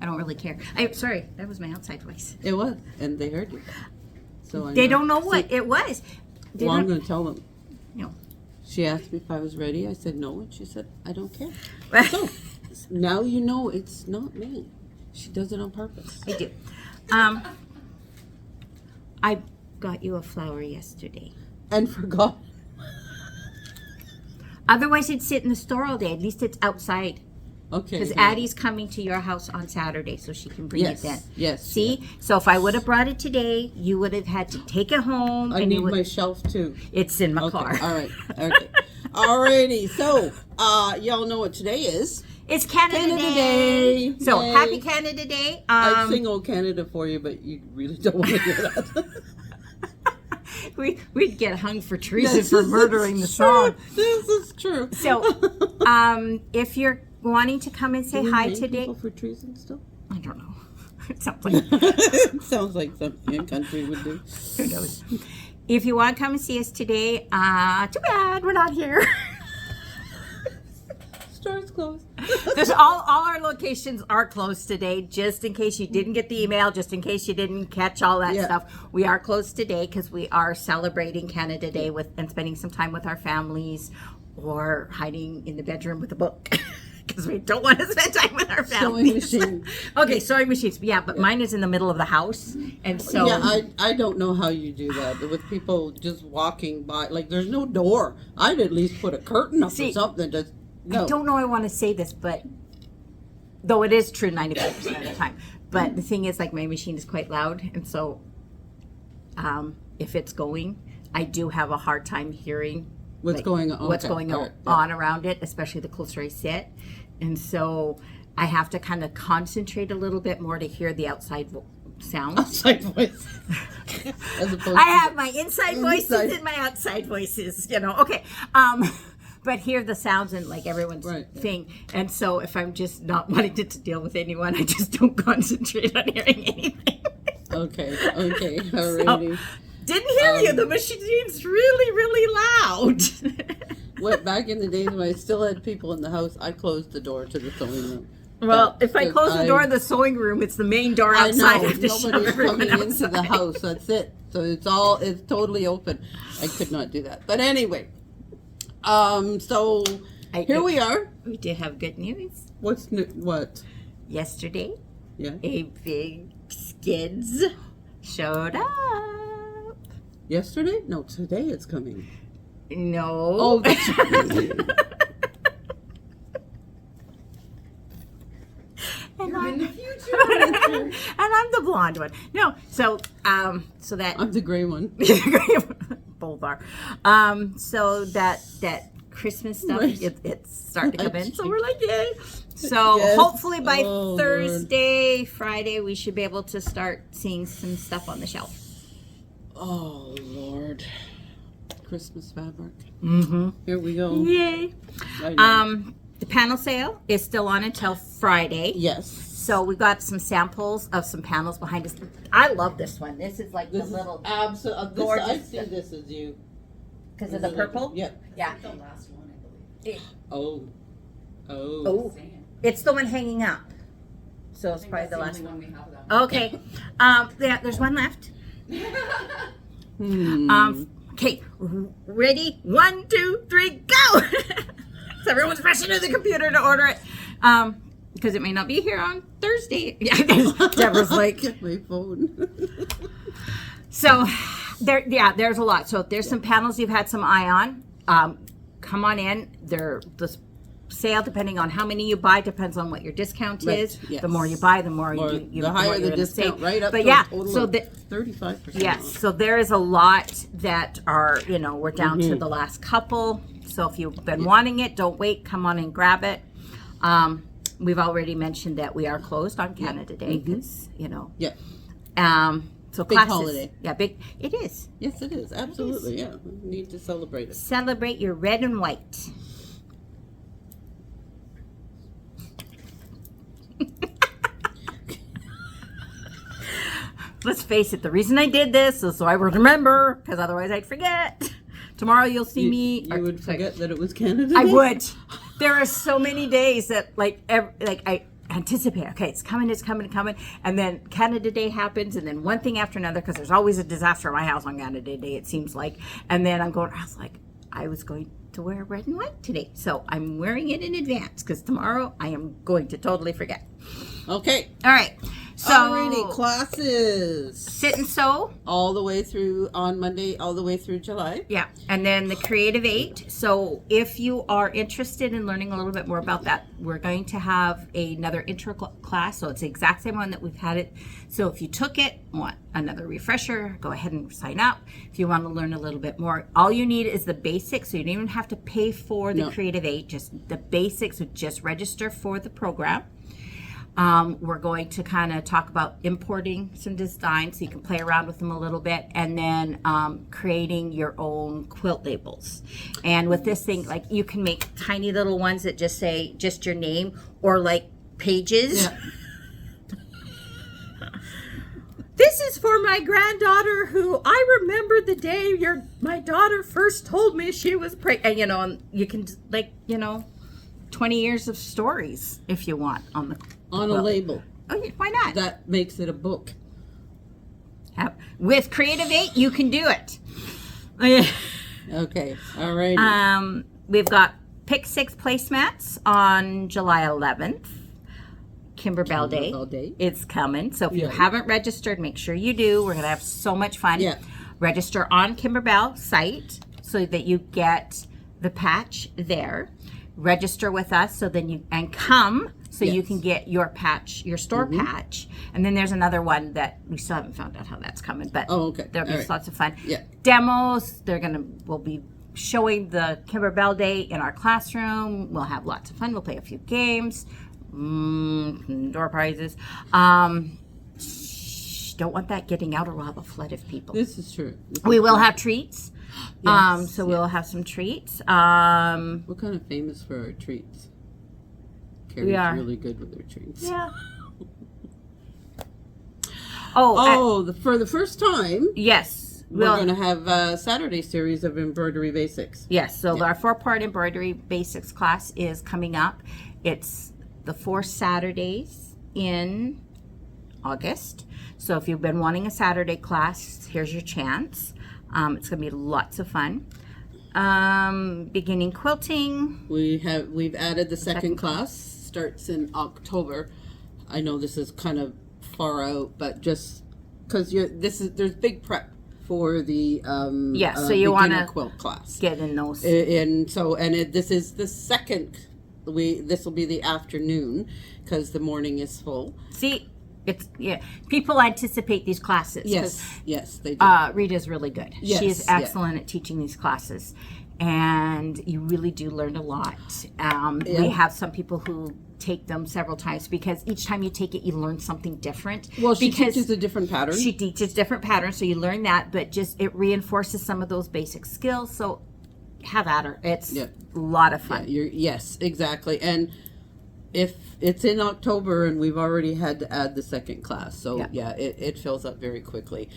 I don't really care. I sorry, that was my outside voice. It was, and they heard you. So They don't know what it was. They Well, I'm don't- going to tell them. No. She asked me if I was ready. I said no, and she said I don't care. So now you know it's not me. She does it on purpose. I do. I got you a flower yesterday. And forgot. Otherwise, it'd sit in the store all day. At least it's outside. Okay. Because Addie's coming to your house on Saturday, so she can bring Yes. it then. Yes. See? So if I would have brought it today, you would have had to take it home. I and need you would, my shelf too. It's in my Okay. car. All right. Okay. Alrighty. So, y'all know what today is. It's Canada, Canada Day. Day. So Yay. happy Canada Day. I'd sing "Old Canada" for you, but you really don't want to hear that. We'd get hung for treason This for is murdering the true. song. This is true. So, if you're wanting to come and say Do we hi hang today, people for treason still? I don't know. It sounds like It sounds like something a country would do. who knows. If you want to come and see us today, too bad we're not here. Store's closed. There's all our locations are closed today, just in case you didn't get the email, just in case you didn't catch all that Yeah. stuff. We are closed today because we are celebrating Canada Day and spending some time with our families, or hiding in the bedroom with a book because we don't want to spend time with our families. Sewing machine. Okay, sewing machines. Yeah, but mine is in the middle of the house, and so Yeah, I don't know how you do that with people just walking by. Like, there's no door. I'd at least put a curtain up See, or something. Just no. I don't know I want to say this, but though it is true 95% of the time. But the thing is, like, my machine is quite loud, and so if it's going, I do have a hard time hearing What's like, going on? what's Okay, going all on, right, yeah. on around it, especially the closer I sit. And so I have to kind of concentrate a little bit more to hear the outside sounds. Outside voice. As opposed I to have my inside voices Inside. and my outside voices, okay. But hear the sounds and like everyone's Right. thing. And so if I'm just not wanting to deal with anyone, I just don't concentrate on hearing anything. Okay. Alrighty. Didn't hear you. The machine's really, really loud. Went back in the days when I still had people in the house, I closed the door to the sewing room. Well, if I close the door I- of the sewing room, it's the main door I outside. know, I have to shove nobody's everyone coming into the outside. house. That's it. So it's totally open. I could not do that. But anyway, so here we are. We did have good news. What's new? What? Yesterday, Yeah. a big skids showed up. Yesterday? No, today it's coming. No. Oh, that's right. And You're I'm, in the future. and I'm the blonde one. No, so that I'm the gray one. both are. So that Christmas stuff, Right. it's starting to come in. So we're like, yay. So Yes. hopefully by Oh, Thursday, Friday, we should be able to start seeing some stuff on the shelf. Oh Lord. Christmas fabric. Mm-hmm. Here we go. Yay. I know. The panel sale is still on until Friday. Yes. So we got some samples of some panels behind us. I love this one. This is like This the is little absolutely. I gorgeous. see this as you. because of the purple. Yeah. Yeah. The last one, I believe. Oh. Oh. Oh, Same. it's the one hanging up. So I it's think probably that's the the last only one. one we have that. Okay. Yeah, there's one left. Hmm. Okay, ready? 1, 2, 3, go! So everyone's rushing to the computer to order it. Because it may not be here on Thursday. Yeah, Deborah's like. Get my phone. So there's a lot. So if there's some panels you've had some eye on, come on in. They're the sale, depending on how many you buy, depends on what your discount Right, is. yes. The more you buy, the more Or you the more higher you're the gonna discount, save. right up But to yeah, a total so of 35%. yes, off. so there is a lot that are, we're down to Mm-hmm. the last couple. So if you've been wanting it, don't wait, come on and grab it. We've already mentioned that we are closed on Canada Day because, Yeah. so Big classes, holiday. yeah, big, it is. Yes, it is. Absolutely. Yeah. We need to celebrate it. Celebrate your red and white. Let's face it, the reason I did this is so I would remember, because otherwise I'd forget. Tomorrow you'll see me. You would forget that it was Canada I Day? would. There are so many days that I anticipate, okay, it's coming, and then Canada Day happens, and then one thing after another, because there's always a disaster at my house on Canada Day, it seems like. And then I was like, I was going to wear red and white today, so I'm wearing it in advance, because tomorrow I am going to totally forget. Okay. All right, so Alrighty, classes. sit and sew. All the way through on Monday, all the way through July. Yeah, and then the Creative 8. So if you are interested in learning a little bit more about that, we're going to have another intro class. So it's the exact same one that we've had it. So if you took it, want another refresher, go ahead and sign up. If you want to learn a little bit more, all you need is the basics. So you don't even have to pay for the Creative 8, just the basics. So just register for the program. We're going to kind of talk about importing some designs so you can play around with them a little bit, and then creating your own quilt labels. And with this thing, like, you can make tiny little ones that just say just your name, or like pages. Yeah. This is for my granddaughter, who I remember the day my daughter first told me she was pregnant. And you can, 20 years of stories if you want on a label. Oh, yeah, why not? That makes it a book. With Creative 8, you can do it. Okay, all right. We've got Pick 6 placemats on July 11th. Kimberbell Day. It's coming. So if you haven't registered, make sure you do. We're going to have so much fun. Yeah. Register on Kimberbell site so that you get the patch there. Register with us so then you come so you can get your patch, your store patch. And then there's another one that we still haven't found out how that's coming, but there'll be lots of fun. Yeah. Demos, we'll be showing the Kimberbell Day in our classroom. We'll have lots of fun. We'll play a few games, door prizes. Don't want that getting out, or we'll have a flood of people. This is true. We will have treats. Yes, we'll have some treats. We're kind of famous for our treats. Carrie's are. really good with her treats. Yeah. For the first time, yes. we're going to have a Saturday series of embroidery basics. Yes, so our 4-part embroidery basics class is coming up. It's the 4 Saturdays in August. So if you've been wanting a Saturday class, here's your chance. It's going to be lots of fun. Beginning quilting. We've added the second class. Starts in October. I know this is kind of far out, but just because there's big prep for the so you want to quilt class. Get in those. This is the second. This will be the afternoon because the morning is full. See. People anticipate these classes. Yes, they do. Rita's really good. Yes, she is excellent at teaching these classes, and you really do learn a lot. We have some people who take them several times because each time you take it, you learn something different. Well, she teaches a different pattern. She teaches different patterns, so you learn that, but just it reinforces some of those basic skills. So have at her. It's a lot of fun. Yes, exactly. And if it's in October and we've already had to add the second class, so it fills up very quickly.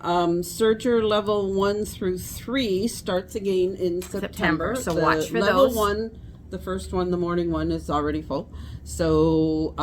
Serger level 1 through 3 starts again in September. So watch for level those. 1, the first one, the morning one, is already full. So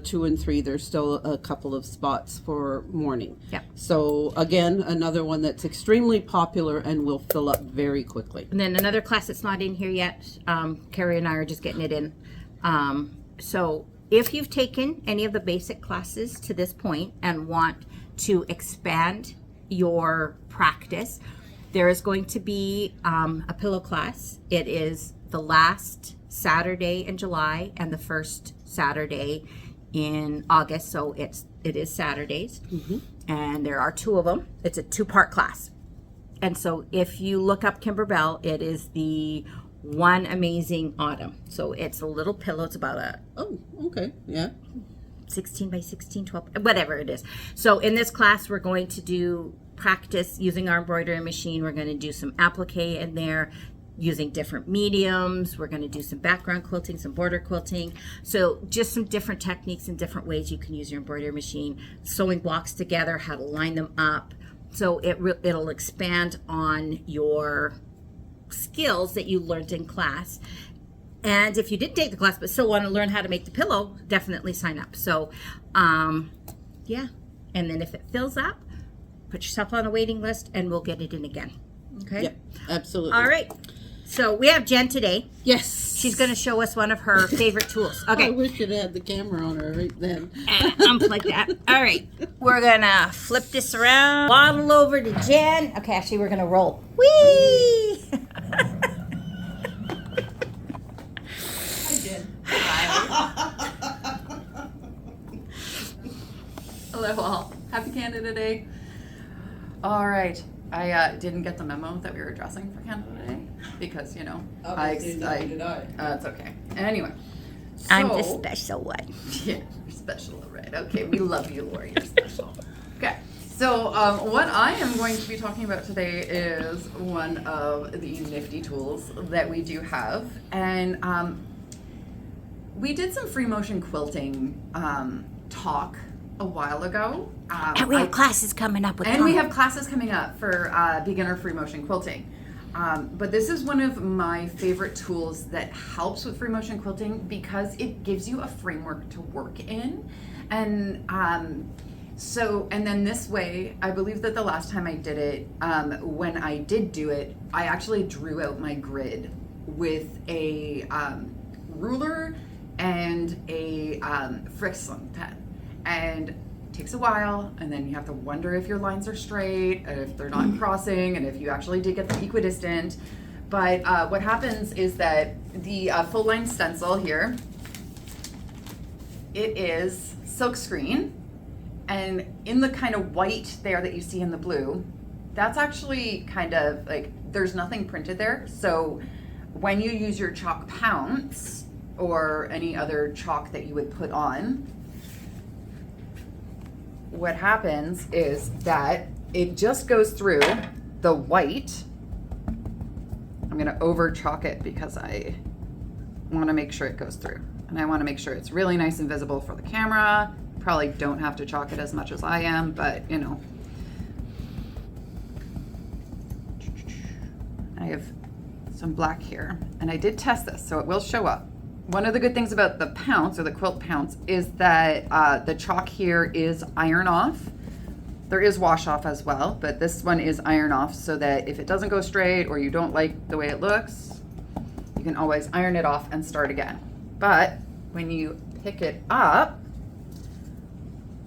2 and 3, there's still a couple of spots for morning. Yep. So again, another one that's extremely popular and will fill up very quickly. And then another class that's not in here yet. Carrie and I are just getting it in. So if you've taken any of the basic classes to this point and want to expand your practice, there is going to be a pillow class. It is the last Saturday in July and the first Saturday in August. So it is Saturdays, and there are 2 of them. It's a 2-part class. And so if you look up Kimberbell, it is the One Amazing Autumn. So it's a little pillow. It's about a 16 by 16, 12, whatever it is. So in this class, we're going to do practice using our embroidery machine. We're going to do some applique in there using different mediums. We're going to do some background quilting, some border quilting. So just some different techniques and different ways you can use your embroidery machine. Sewing blocks together, how to line them up. So it'll expand on your skills that you learned in class. And if you didn't take the class but still want to learn how to make the pillow, definitely sign up. So, yeah. And then if it fills up, put yourself on a waiting list and we'll get it in again. Okay? Yep, absolutely. All right. So we have Jen today. Yes. She's going to show us one of her favorite tools. I Okay. wish it had the camera on her right then. Unplug that. All right. We're going to flip this around. Waddle over to Jen. Okay, actually, we're going to roll. Whee! Hello all. Happy Canada Day. All right. I didn't get the memo that we were dressing for Canada Day because, you know, Did I? it's okay. Anyway. I'm the so- special one. Yeah, you're special, right? Okay, we love you, Lori. You're special. Okay, so what I am going to be talking about today is one of the nifty tools that we do have, and we did some free motion quilting talk a while ago. And we have classes coming up with And we Tom. have classes coming up for beginner free motion quilting. But this is one of my favorite tools that helps with free motion quilting because it gives you a framework to work in. And and then this way, I believe that the last time I did it, when I did do it, I actually drew out my grid with a ruler and a Frixion pen. And it takes a while, and then you have to wonder if your lines are straight, if they're not crossing, and if you actually did get them equidistant. But what happens is that the full line stencil here, it is silkscreen, and in the kind of white there that you see in the blue, that's actually kind of like, there's nothing printed there. So when you use your chalk pounce or any other chalk that you would put on, what happens is that it just goes through the white. I'm going to over chalk it because I want to make sure it goes through. And I want to make sure it's really nice and visible for the camera. Probably don't have to chalk it as much as I am, but you know. I have some black here, and I did test this, so it will show up. One of the good things about the pounce, or the quilt pounce, is that the chalk here is iron off. There is wash off as well, but this one is iron off so that if it doesn't go straight or you don't like the way it looks, you can always iron it off and start again. But when you pick it up,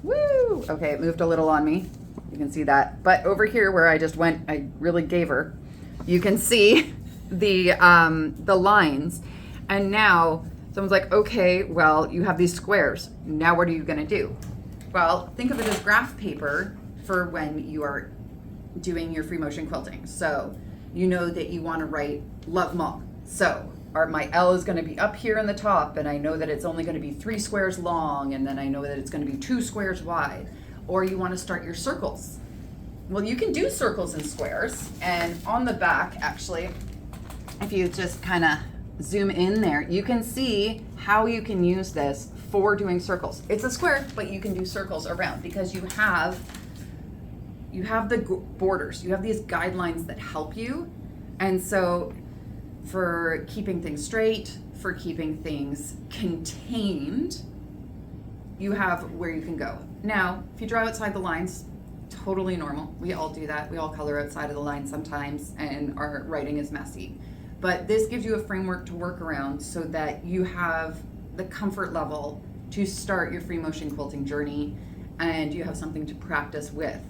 woo, okay, it moved a little on me. You can see that. But over here where I just went, I really gave her, you can see the lines. And now someone's like, okay, well, you have these squares. Now what are you gonna do? Well, think of it as graph paper for when you are doing your free motion quilting. So you know that you wanna write love mom. So my L is gonna be up here in the top, and I know that it's only gonna be 3 squares long, and then I know that it's gonna be 2 squares wide. Or you wanna start your circles. Well, you can do circles and squares, and on the back, actually, if you just kinda zoom in there, you can see how you can use this for doing circles. It's a square, but you can do circles around because you have the borders, you have these guidelines that help you. And so for keeping things straight, for keeping things contained, you have where you can go. Now, if you draw outside the lines, totally normal. We all do that. We all color outside of the line sometimes, and our writing is messy. But this gives you a framework to work around so that you have the comfort level to start your free motion quilting journey, and you have something to practice with.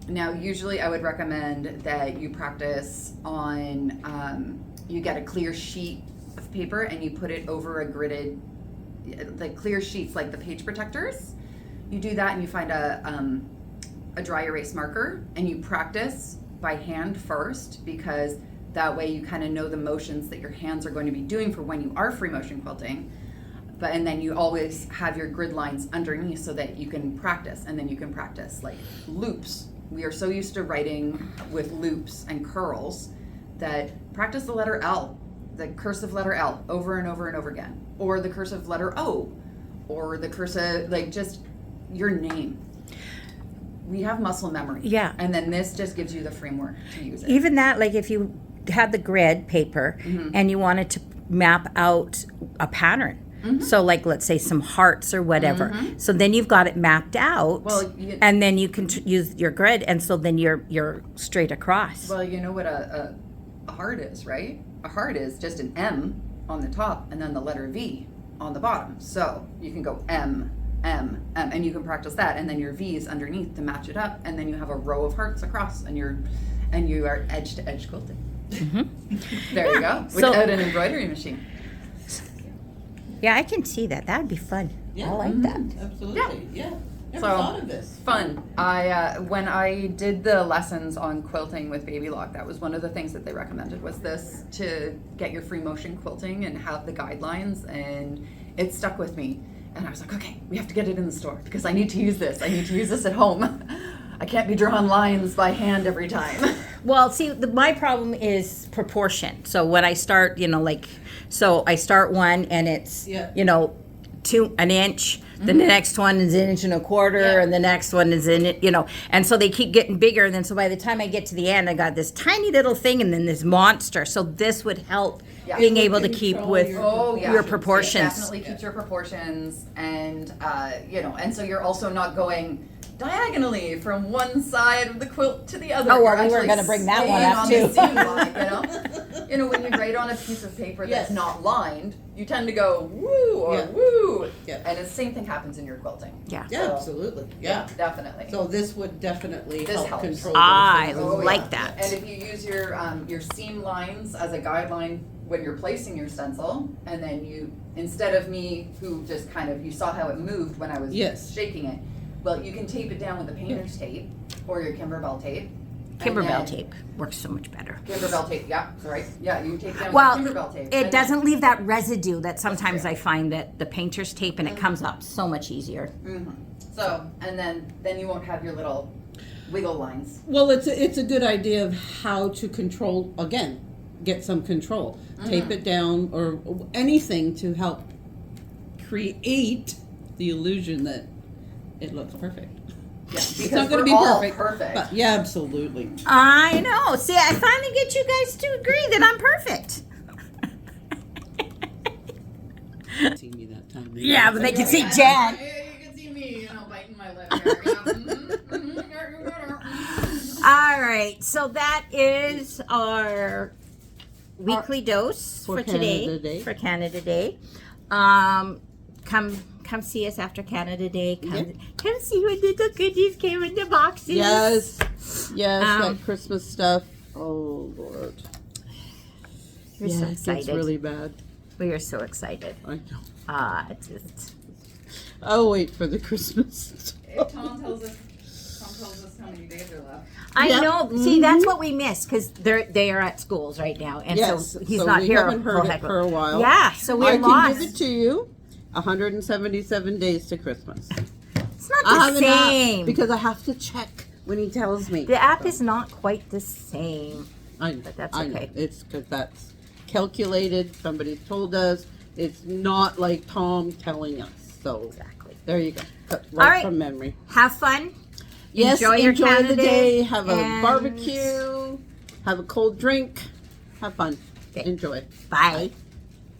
Now, usually I would recommend that you practice on, you get a clear sheet of paper and you put it over a gridded, like clear sheets like the page protectors. You do that and you find a dry erase marker and you practice by hand first, because that way you kind of know the motions that your hands are going to be doing for when you are free motion quilting. And then you always have your grid lines underneath so that you can practice, and then you can practice like loops. We are so used to writing with loops and curls that practice the letter L, the cursive letter L, over and over and over again, or the cursive letter O, or the cursive, like just your name. We have muscle memory. Yeah. And then this just gives you the framework to use it. Even that, like if you had the grid paper and you wanted to map out a pattern. So like, let's say some hearts or whatever. So then you've got it mapped out, Well, and then you can use your grid, and so then you're straight across. Well, you know what a heart is, right? A heart is just an M on the top and then the letter V on the bottom. So you can go M, M, M, and you can practice that, and then your V's underneath to match it up, and then you have a row of hearts across, and you are edge to edge quilting. There you go, So- without an embroidery machine. Yeah, I can see that. That would be fun. Yeah. I like that. Absolutely. Yeah. Never So- thought of this. Fun. I when I did the lessons on quilting with Baby Lock, that was one of the things that they recommended was this to get your free motion quilting and have the guidelines, and it stuck with me. And I was like, okay, we have to get it in the store because I need to use this. I need to use this at home. I can't be drawing lines by hand every time. Well, see, my problem is proportion. So when I start, so I start one and it's, Yeah. an inch. Then the next one is an inch and a quarter, Yeah. and the next one is and so they keep getting bigger. And then so by the time I get to the end, I got this tiny little thing and then this monster. So this would help Yeah. being able to keep Control with your your proportions. It definitely keeps your proportions, and and so you're also not going diagonally from one side of the quilt to the other. Oh, well, You're we were actually gonna bring that one staying up, on too. the same line, when you write on a piece of paper that's Yes. not lined, you tend to go woo or Yeah. woo, Yeah. and the same thing happens in your quilting. Yeah. Yeah, So- absolutely. Yeah. Definitely. So this would definitely This help helps. control. I those things. Oh, like yeah. that. And if you use your seam lines as a guideline when you're placing your stencil, and then you, instead of me who just kind of, you saw how it moved when I was Yes. shaking it, well, you can tape it down with a painter's tape or your Kimberbell tape. and Kimberbell then- tape works so much better. Kimberbell tape, yeah, sorry. Yeah, you tape it down Well, with Kimberbell tape. it and doesn't leave that residue that sometimes true. I find that the painter's tape and it comes up so much easier. So, and then you won't have your little wiggle lines. Well, it's a good idea of how to control, again, get some control. Tape it down or anything to help create the illusion that it looks perfect. Yeah, because It's not going we're to be all perfect. perfect. But yeah, absolutely. I know. See, I finally get you guys to agree that I'm perfect. See me that time. Yeah, but they can see Jan. Yeah, you can see me, biting my lip here. All right, so that is our weekly dose For for today, Canada Day. for Canada Day. Come see us after Canada Day. Come see what little goodies came in the boxes. Yes. Yes, Um, that Christmas stuff. Oh, Lord. We're so excited. It's really bad. We are so excited. I know. Just I'll wait for the Christmas. If Tom tells us how many days are left. I Yeah. know. See, that's what we miss because they are at schools right now, and Yes, so he's so not we here. haven't heard whole it heck of- for a while. Yeah, so we're I can lost. give it to you. 177 days to Christmas. It's not I the have an app same. because I have to check when he tells me. The app is not quite the same. I know, but that's I know. okay. It's because that's calculated. Somebody told us. It's not like Tom telling us. So Exactly. there you go. Cut All right right. from memory. Have fun. Yes, Enjoy your enjoy Canada the day. Have a and- barbecue. Have a cold drink. Have fun. Okay. Enjoy. Bye.